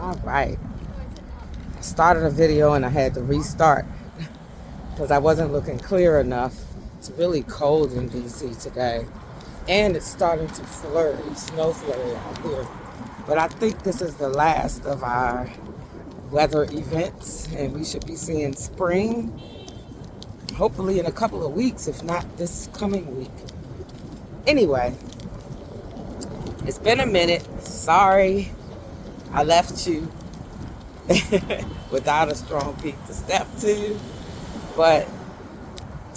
All right. I started a video and I had to restart because I wasn't looking clear enough. It's really cold in DC today. And it's starting to flurry, snow flurry out here. But I think this is the last of our weather events, and we should be seeing spring hopefully in a couple of weeks, if not this coming week. Anyway, it's been a minute. Sorry I left you without a strong peak to step to, but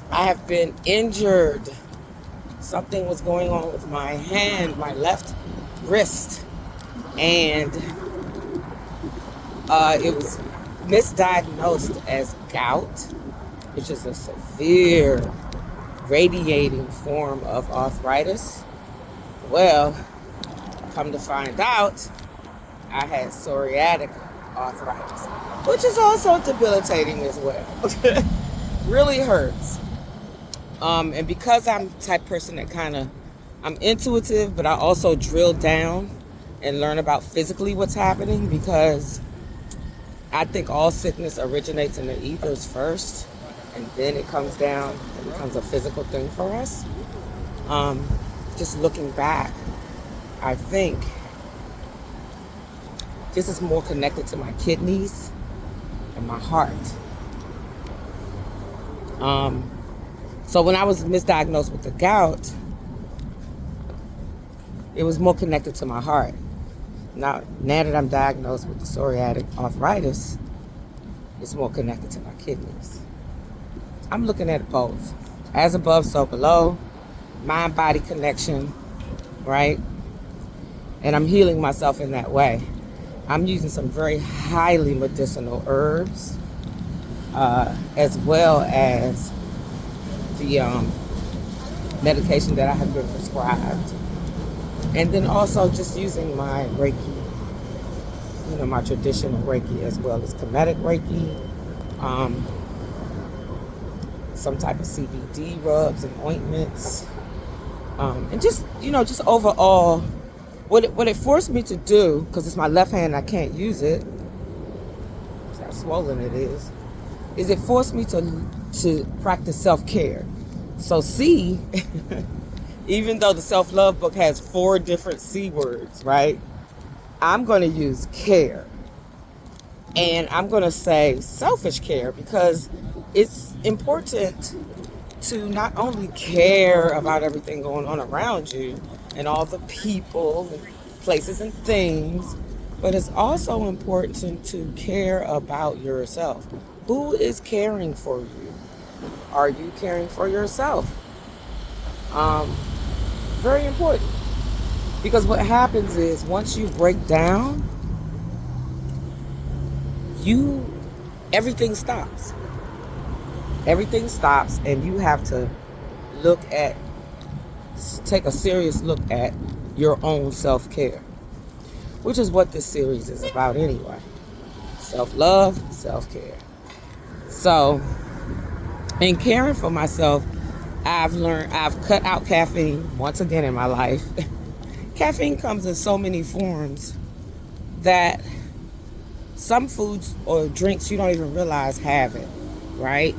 I have been injured. Something was going on with my hand, my left wrist, and it was misdiagnosed as gout, which is a severe radiating form of arthritis. Well, come to find out, I had psoriatic arthritis, which is also debilitating as well. Really hurts. And because I'm the type of person that I'm intuitive, but I also drill down and learn about physically what's happening, because I think all sickness originates in the ethers first, and then it comes down and becomes a physical thing for us. Just looking back, I think this is more connected to my kidneys and my heart. So when I was misdiagnosed with the gout, it was more connected to my heart. Now that I'm diagnosed with the psoriatic arthritis, it's more connected to my kidneys. I'm looking at both. As above, so below. Mind-body connection, right? And I'm healing myself in that way. I'm using some very highly medicinal herbs, as well as the medication that I have been prescribed. And then also just using my Reiki, my traditional Reiki, as well as Kemetic Reiki, some type of CBD rubs and ointments, and just overall, what it forced me to do, because it's my left hand, I can't use it, that's how swollen it is it forced me to practice self-care. So C, even though the self-love book has 4 different C words, right? I'm going to use care. And I'm going to say selfish care, because it's important to not only care about everything going on around you and all the people and places and things, but it's also important to care about yourself. Who is caring for you? Are you caring for yourself? Very important. Because what happens is, once you break down, everything stops. Everything stops, and you have to take a serious look at your own self-care, which is what this series is about anyway. Self-love, self-care. So, in caring for myself, I've cut out caffeine once again in my life. Caffeine comes in so many forms that some foods or drinks you don't even realize have it, right?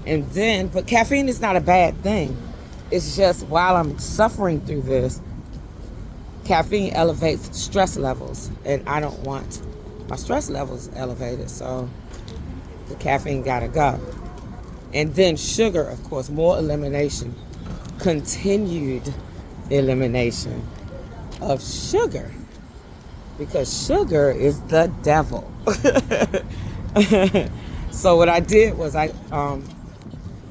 But caffeine is not a bad thing. It's just, while I'm suffering through this, caffeine elevates stress levels, and I don't want my stress levels elevated, so the caffeine gotta go. And then sugar, of course, more elimination, continued elimination of sugar, because sugar is the devil. So what I did was I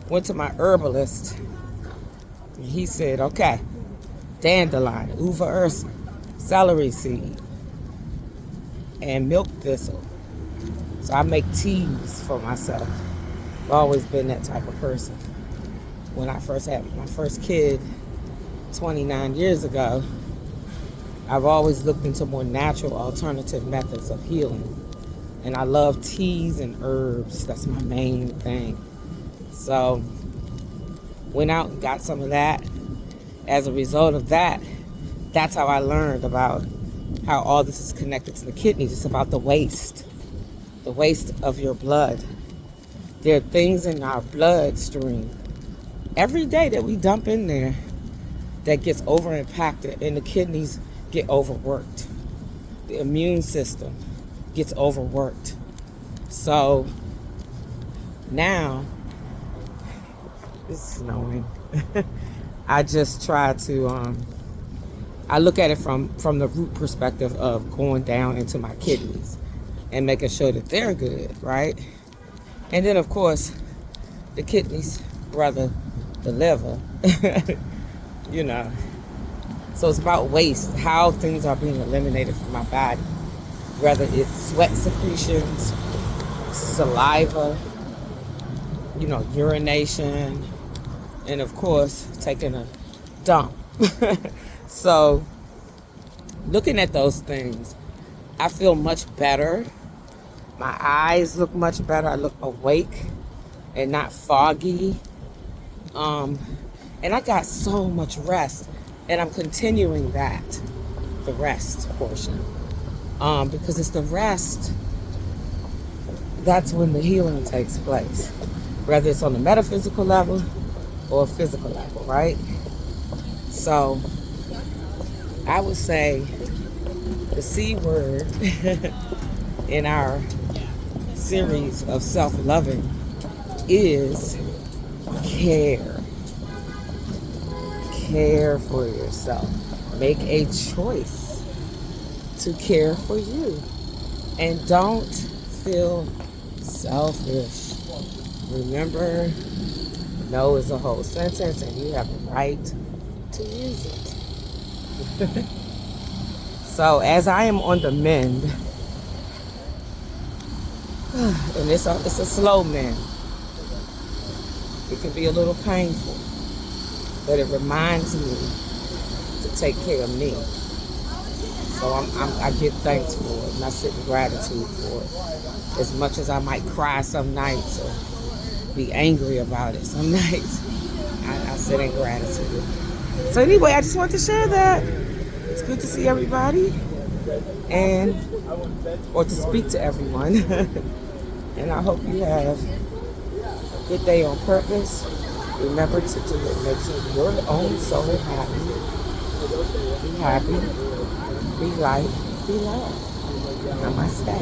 went to my herbalist, and he said, okay, dandelion, uva ursa, celery seed, and milk thistle. So I make teas for myself. I've always been that type of person. When I first had my first kid 29 years ago, I've always looked into more natural alternative methods of healing. And I love teas and herbs. That's my main thing. So went out and got some of that. As a result of that, that's how I learned about how all this is connected to the kidneys. It's about the waste of your blood. There are things in our bloodstream every day that we dump in there that gets over impacted, and the kidneys get overworked. The immune system gets overworked. So now it's snowing. I just try to I look at it from the root perspective of going down into my kidneys and making sure that they're good, right? And then of course the kidneys, brother, the liver, you know. So it's about waste, how things are being eliminated from my body, whether it's sweat secretions, saliva, you know, urination, and of course taking a dump. So looking at those things, I feel much better. My eyes look much better. I look awake and not foggy. And I got so much rest, and I'm continuing that, the rest portion, because it's the rest, that's when the healing takes place, whether it's on the metaphysical level or physical level, right? So I would say the C word in our series of self-loving is care. Care for yourself. Make a choice to care for you. And don't feel selfish. Remember, no is a whole sentence, and you have the right to use it. So as I am on the mend, and it's a slow mend. It can be a little painful, but it reminds me to take care of me. So I give thanks for it, and I sit in gratitude for it. As much as I might cry some nights or be angry about it some nights, I sit in gratitude. So anyway, I just want to share that. It's good to see everybody, or to speak to everyone. And I hope you have a good day on purpose. Remember to do what makes your own soul happy. Be happy, be light, be love. Namaste.